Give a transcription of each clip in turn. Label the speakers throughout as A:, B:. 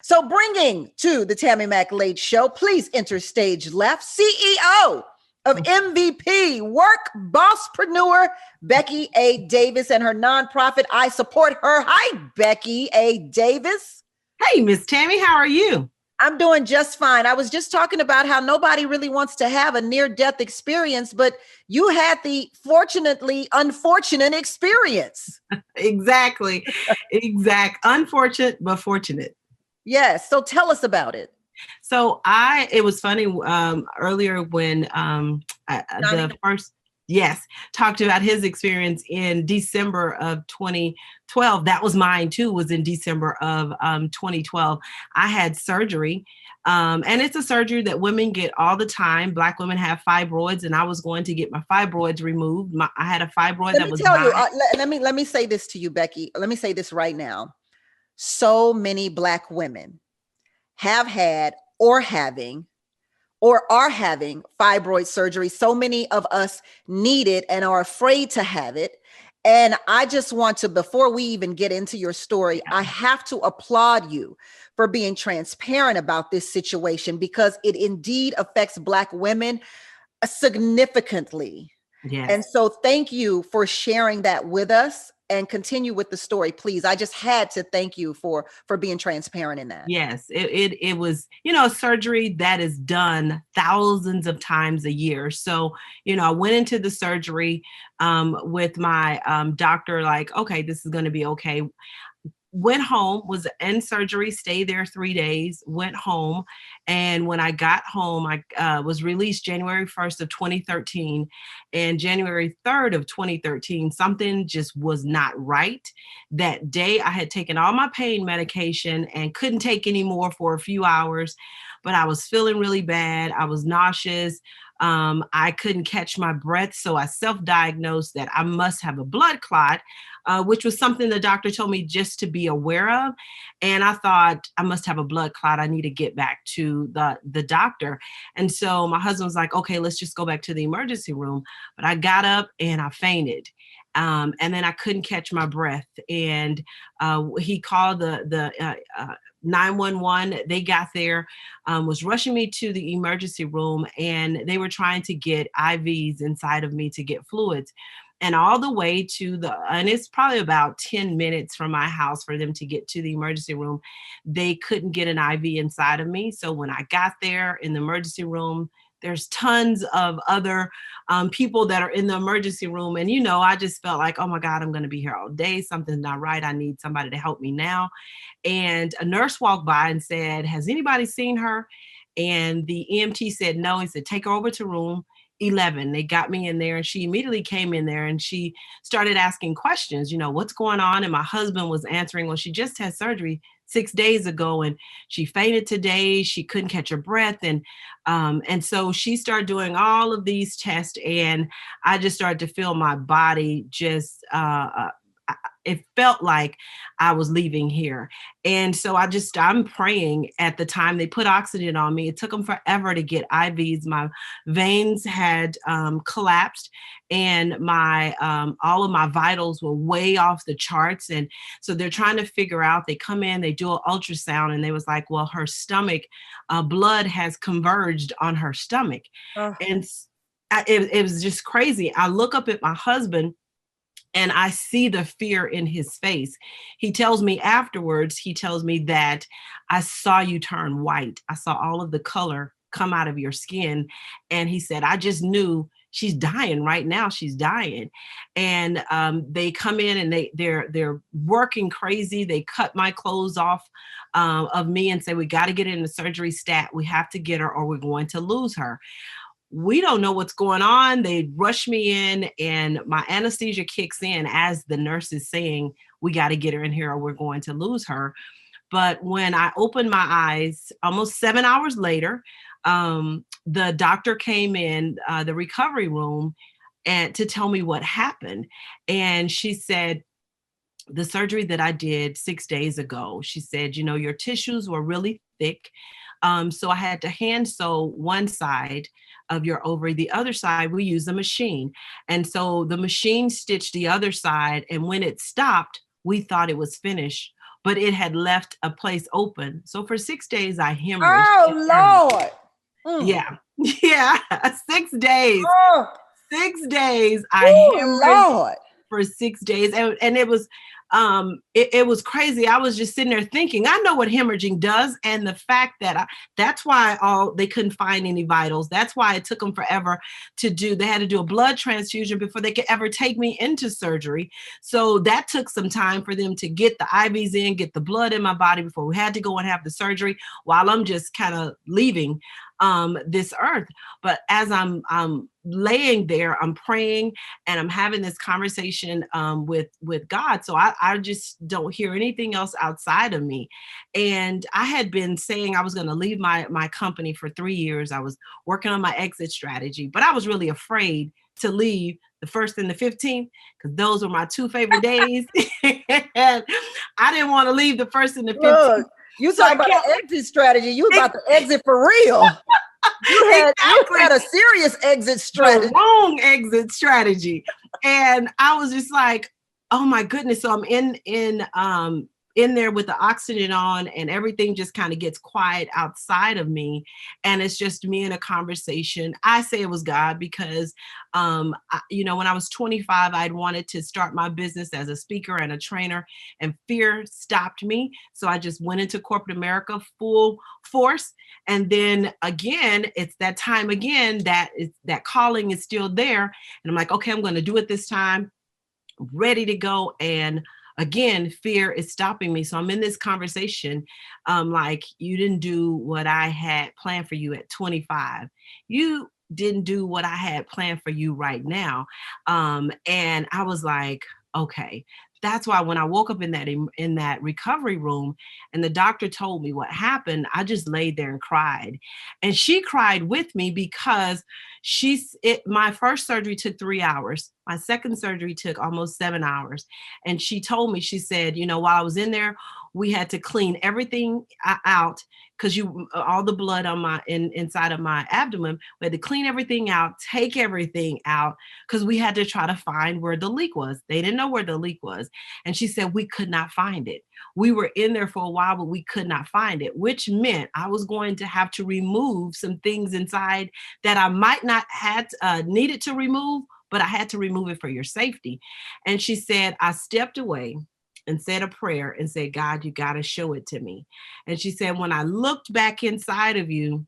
A: So bringing to the Tammi Mack Late Show, please enter stage left, CEO of MVPWork, bosspreneur, Becky A. Davis, and her nonprofit, I Support Her. Hi, Becky A. Davis.
B: Hey, Miss Tammi, how are you?
A: I'm doing just fine. I was just talking about how nobody really wants to have a near-death experience, but you had the fortunately unfortunate experience.
B: Exactly. Unfortunate, but fortunate.
A: Yes. So tell us about it.
B: So it was funny earlier when talked about his experience in December of 2012. That was mine too, was in December of 2012. I had surgery. And it's a surgery that women get all the time. Black women have fibroids, and I was going to get my fibroids removed. I had a fibroid that was.
A: Let me say this to you, Becky. Let me say this right now. So many Black women have had or are having fibroid surgery. So many of us need it and are afraid to have it. And I just want to, before we even get into your story, I have to applaud you for being transparent about this situation, because it indeed affects Black women significantly.
B: Yes.
A: And so thank you for sharing that with us, and continue with the story, please. I just had to thank you for being transparent in that.
B: Yes, it was, a surgery that is done thousands of times a year. So, I went into the surgery with my doctor, like, okay, this is going to be okay. Went home, was in surgery, stayed there 3 days, went home. And when I got home, I was released January 1st of 2013. And January 3rd of 2013, something just was not right. That day, I had taken all my pain medication and couldn't take any more for a few hours, but I was feeling really bad. I was nauseous. I couldn't catch my breath. So I self-diagnosed that I must have a blood clot, which was something the doctor told me just to be aware of. And I thought, I must have a blood clot. I need to get back to the doctor. And so my husband was like, okay, let's just go back to the emergency room. But I got up and I fainted. And then I couldn't catch my breath. And he called the 911. They got there, was rushing me to the emergency room, and they were trying to get IVs inside of me to get fluids. And all the way and it's probably about 10 minutes from my house for them to get to the emergency room. They couldn't get an IV inside of me. So when I got there in the emergency room, there's tons of other people that are in the emergency room. And, I just felt like, oh my God, I'm going to be here all day. Something's not right. I need somebody to help me now. And a nurse walked by and said, has anybody seen her? And the EMT said, no. He said, take her over to room 11. They got me in there, and she immediately came in there and she started asking questions, what's going on? And my husband was answering, well, she just had surgery 6 days ago and she fainted today. She couldn't catch her breath. And so she started doing all of these tests, and I just started to feel my body just, it felt like I was leaving here. And so I'm praying at the time. They put oxygen on me. It took them forever to get IVs. My veins had collapsed, and all of my vitals were way off the charts. And so they're trying to figure out, they come in, they do an ultrasound, and they was like, well, her stomach, blood has converged on her stomach. And it was just crazy. I look up at my husband, and I see the fear in his face. He tells me afterwards, that I saw you turn white. I saw all of the color come out of your skin. And he said, I just knew she's dying right now. She's dying. And they come in and they're working crazy. They cut my clothes off of me and say, we got to get in the surgery stat. We have to get her or we're going to lose her. We don't know what's going on. They rush me in, and my anesthesia kicks in as the nurse is saying, we got to get her in here or we're going to lose her. But when I opened my eyes, almost 7 hours later, the doctor came in the recovery room and to tell me what happened. And she said, the surgery that I did 6 days ago, she said, your tissues were really thick. So I had to hand sew one side of your ovary. The other side, we use a machine. And so the machine stitched the other side. And when it stopped, we thought it was finished. but it had left a place open. So for 6 days, I hemorrhaged.
A: Oh, Lord.
B: Yeah. Yeah. 6 days.
A: Oh,
B: 6 days. I
A: ooh,
B: hemorrhaged
A: Lord.
B: for 6 days. And it was it was crazy. I was just sitting there thinking, I know what hemorrhaging does. And the fact that that's why they couldn't find any vitals. That's why it took them forever they had to do a blood transfusion before they could ever take me into surgery. So that took some time for them to get the IVs in, get the blood in my body before we had to go and have the surgery while I'm just kind of leaving this earth. But as I'm laying there, I'm praying and I'm having this conversation with God. So I just don't hear anything else outside of me. And I had been saying I was going to leave my company for 3 years. I was working on my exit strategy, but I was really afraid to leave the 1st and the 15th because those were my 2 favorite days. And I didn't want to leave the 1st and the 15th.
A: Look, you talk about an exit strategy. You about to exit for real. You had a serious exit strategy.
B: The wrong exit strategy. And I was just like, oh my goodness. So I'm in there with the oxygen on and everything just kind of gets quiet outside of me. And it's just me in a conversation. I say it was God because, when I was 25, I'd wanted to start my business as a speaker and a trainer, and fear stopped me. So I just went into corporate America full force. And then again, it's that time again, that calling is still there. And I'm like, okay, I'm going to do it this time, ready to go. And again, fear is stopping me. So I'm in this conversation, like, you didn't do what I had planned for you at 25. You didn't do what I had planned for you right now. And I was like, okay. That's why when I woke up in that recovery room and the doctor told me what happened, I just laid there and cried. And she cried with me because my first surgery took 3 hours. My second surgery took almost 7 hours. And she told me, she said, while I was in there, we had to clean everything out because all the blood on inside of my abdomen, we had to clean everything out, take everything out because we had to try to find where the leak was. They didn't know where the leak was. And she said, we could not find it. We were in there for a while, but we could not find it, which meant I was going to have to remove some things inside that I might not have needed to remove, but I had to remove it for your safety. And she said, I stepped away and said a prayer and said, God, you got to show it to me. And she said, when I looked back inside of you,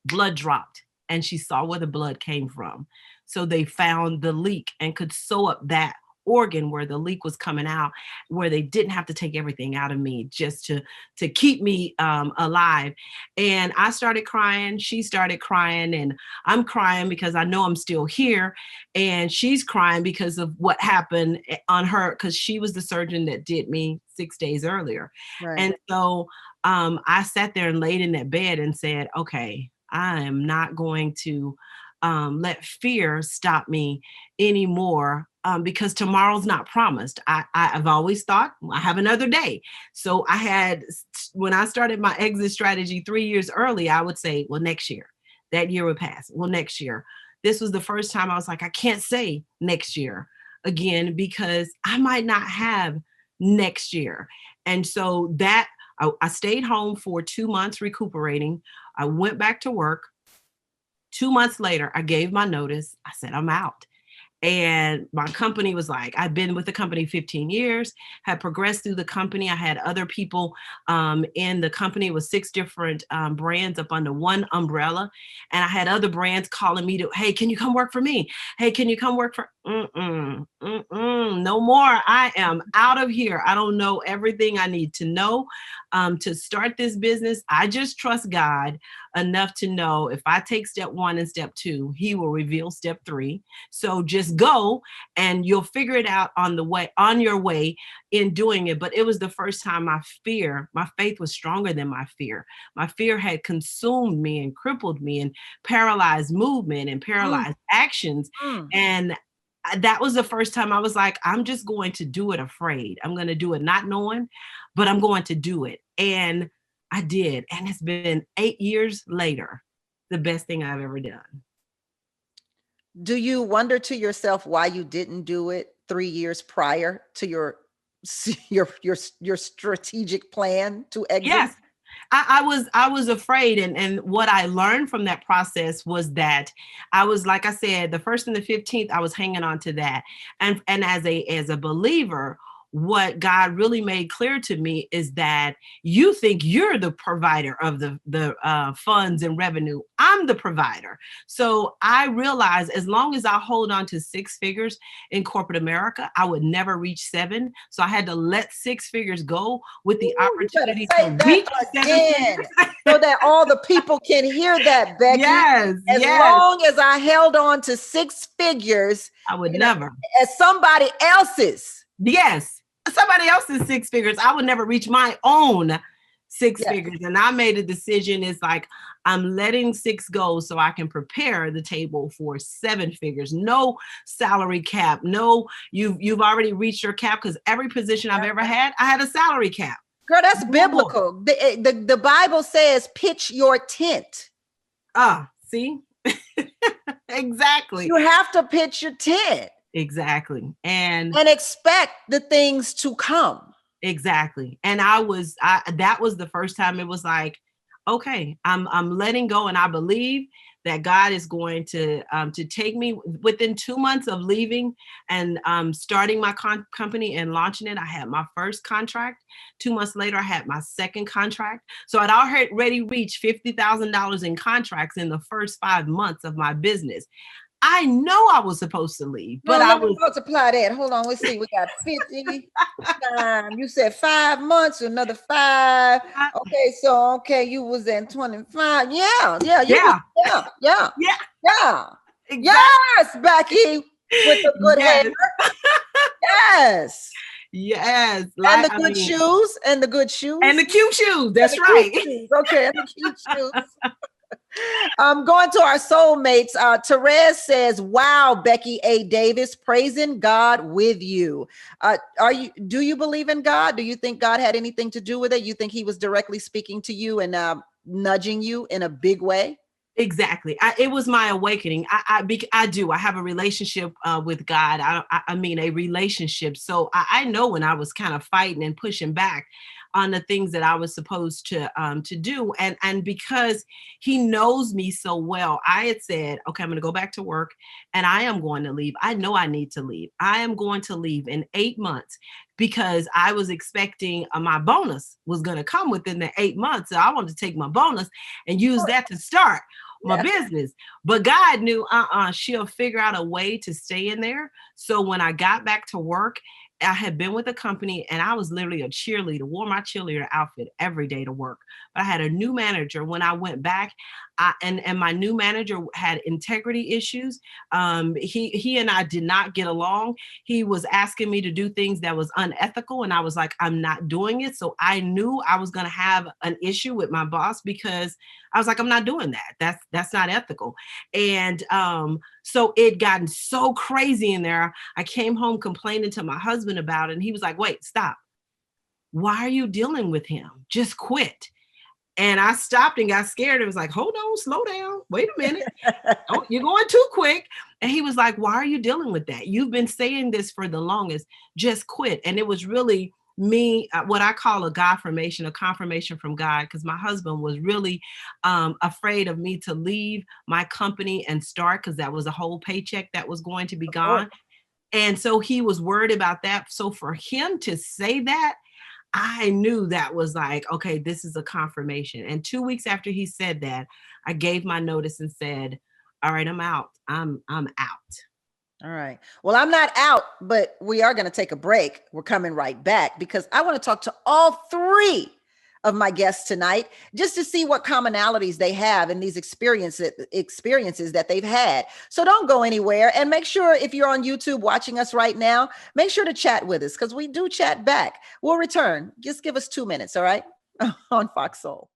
B: blood dropped, and she saw where the blood came from. So they found the leak and could sew up that organ where the leak was coming out, where they didn't have to take everything out of me just to keep me alive. And I started crying. She started crying, and I'm crying because I know I'm still here. And she's crying because of what happened on her, because she was the surgeon that did me 6 days earlier. Right. And so I sat there and laid in that bed and said, okay, I am not going to let fear stop me anymore. Because tomorrow's not promised. I've always thought I have another day. So when I started my exit strategy 3 years early, I would say, well, next year, that year would pass. Well, next year. This was the first time I was like, I can't say next year again, because I might not have next year. And so I stayed home for 2 months recuperating. I went back to work. 2 months later, I gave my notice. I said, I'm out. And my company was like, I've been with the company 15 years, had progressed through the company. I had other people in the company with 6 different brands up under one umbrella. And I had other brands calling me hey, can you come work for me? Hey, can you come work for? No more. I am out of here. I don't know everything I need to know to start this business. I just trust God enough to know if I take step 1 and step 2, he will reveal step 3. So just go and you'll figure it out on your way in doing it. But it was the first time my faith was stronger than my fear. My fear had consumed me and crippled me and paralyzed movement and paralyzed actions. And that was the first time I was like, I'm just going to do it afraid. I'm going to do it not knowing, but I'm going to do it. And I did. And it's been 8 years later, the best thing I've ever done.
A: Do you wonder to yourself why you didn't do it 3 years prior to your your strategic plan to exit?
B: Yes. I was afraid, and what I learned from that process was that I was, like I said, the 1st and the 15th, I was hanging on to that. And as a believer, what God really made clear to me is that you think you're the provider of the funds and revenue. I'm the provider. So I realized as long as I hold on to 6 figures in corporate America, I would never reach 7. So I had to let 6 figures go with the opportunity to reach 7 figures.
A: So that all the people can hear that, Becky.
B: Yes.
A: As long as I held on to 6 figures,
B: I would never.
A: As somebody else's.
B: Yes. Somebody else's 6 figures. I would never reach my own 6 figures. And I made a decision. It's like, I'm letting 6 go so I can prepare the table for 7 figures. No salary cap. No, you've already reached your cap, because every position I've ever had, I had a salary cap.
A: Girl, that's biblical. The Bible says, pitch your tent.
B: See? Exactly.
A: You have to pitch your tent.
B: Exactly. And
A: expect the things to come.
B: Exactly. And that was the first time it was like, okay, I'm letting go. And I believe that God is going to take me. Within 2 months of leaving and starting my company and launching it, I had my first contract. 2 months later, I had my second contract. So I'd already reached $50,000 in contracts in the first 5 months of my business. I know I was supposed to leave, but I was
A: multiply that. Hold on, let's see. We got 50. You said 5 months, another 5. Okay, you was at 25. Yeah.
B: Exactly.
A: Yes, Becky, with the good hair. Yes.
B: Yes.
A: And the good shoes. And the good shoes.
B: And the cute shoes. That's right.
A: Okay, and the cute shoes. Going to our soulmates. Therese says, wow, Becky A. Davis, praising God with you. Do you believe in God? Do you think God had anything to do with it? You think he was directly speaking to you and nudging you in a big way?
B: Exactly. It was my awakening. I do. I have a relationship with God. I mean, a relationship. So I know when I was kind of fighting and pushing back on the things that I was supposed to do. And because he knows me so well, I had said, okay, I'm going to go back to work and I am going to leave. I know I need to leave. I am going to leave in 8 months because I was expecting my bonus was going to come within the 8 months. So I wanted to take my bonus and use that to start my business. But God knew, she'll figure out a way to stay in there. So when I got back to work, I had been with a company and I was literally a cheerleader, wore my cheerleader outfit every day to work. But I had a new manager when I went back, and my new manager had integrity issues. He and I did not get along. He was asking me to do things that was unethical. And I was like, I'm not doing it. So I knew I was going to have an issue with my boss because I was like, I'm not doing that. That's not ethical. And so it gotten so crazy in there. I came home complaining to my husband about it. And he was like, wait, stop. Why are you dealing with him? Just quit. And I stopped and got scared. It was like, hold on, slow down. Wait a minute. Oh, you're going too quick. And he was like, why are you dealing with that? You've been saying this for the longest. Just quit. And it was really me, what I call a confirmation from God, because my husband was really afraid of me to leave my company and start, because that was a whole paycheck that was going to be gone. And so he was worried about that. So for him to say that, I knew that was like, okay, this is a confirmation. And 2 weeks after he said that, I gave my notice and said, all right, I'm out. I'm out.
A: All right. Well, I'm not out, but we are going to take a break. We're coming right back because I want to talk to all 3 of my guests tonight, just to see what commonalities they have in these experiences that they've had. So don't go anywhere, and make sure, if you're on YouTube watching us right now, make sure to chat with us, because we do chat back. We'll return. Just give us 2 minutes. All right. On Fox Soul.